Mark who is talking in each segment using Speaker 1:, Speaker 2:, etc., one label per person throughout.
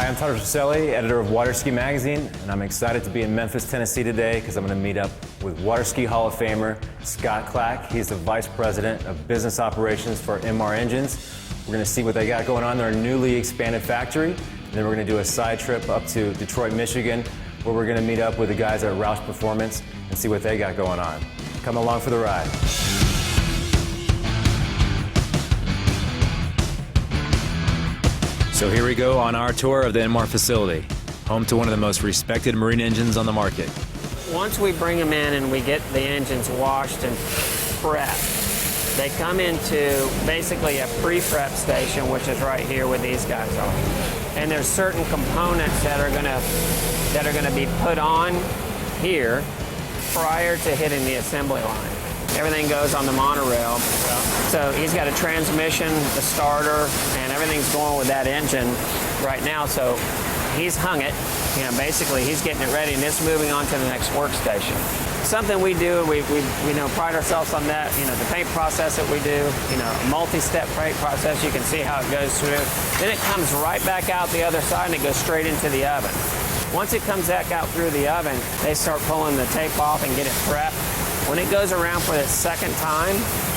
Speaker 1: Hi, I'm Tyler Traselli, editor of Water Ski Magazine, and I'm excited to be in Memphis, Tennessee today because I'm going to meet up with Water Ski Hall of Famer Scott Clack. He's the Vice President of Business Operations for Indmar Engines. We're going to see what they got going on in their newly expanded factory, and then we're going to do a side trip up to Detroit, Michigan, where we're going to meet up with the guys at Roush Performance and see what they got going on. Come along for the ride. So here we go on our tour of the Indmar facility, home to one of the most respected marine engines on the market.
Speaker 2: Once we bring them in and we get the engines washed and prepped, they come into basically a pre-prep station, which is right here where these guys are. And there's certain components that are gonna be put on here prior to hitting the assembly line. Everything goes on the monorail. So he's got a transmission, the starter, and everything's going with that engine right now. So he's hung it, basically he's getting it ready and it's moving on to the next workstation. Something we do, we pride ourselves on that, the paint process that we do, a multi-step paint process, you can see how it goes through. Then it comes right back out the other side and it goes straight into the oven. Once it comes back out through the oven, they start pulling the tape off and get it prepped. When it goes around for the second time,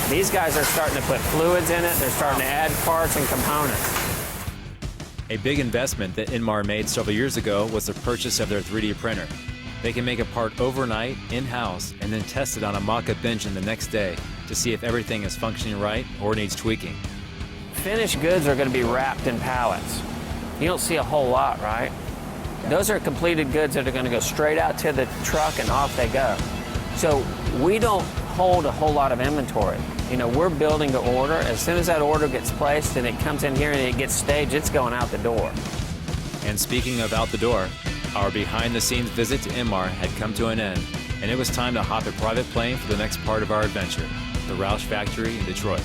Speaker 2: these guys are starting to put fluids in it, they're starting to add parts and components.
Speaker 1: A big investment that Indmar made several years ago was the purchase of their 3D printer. They can make a part overnight, in-house, and then test it on a mock-up engine the next day to see if everything is functioning right or needs tweaking.
Speaker 2: Finished goods are going to be wrapped in pallets. You don't see a whole lot, right? Those are completed goods that are going to go straight out to the truck and off they go. So we don't hold a whole lot of inventory. We're building to order. As soon as that order gets placed and it comes in here and it gets staged, it's going out the door.
Speaker 1: And speaking of out the door, our behind-the-scenes visit to Indmar had come to an end, and it was time to hop a private plane for the next part of our adventure, the Roush factory in Detroit.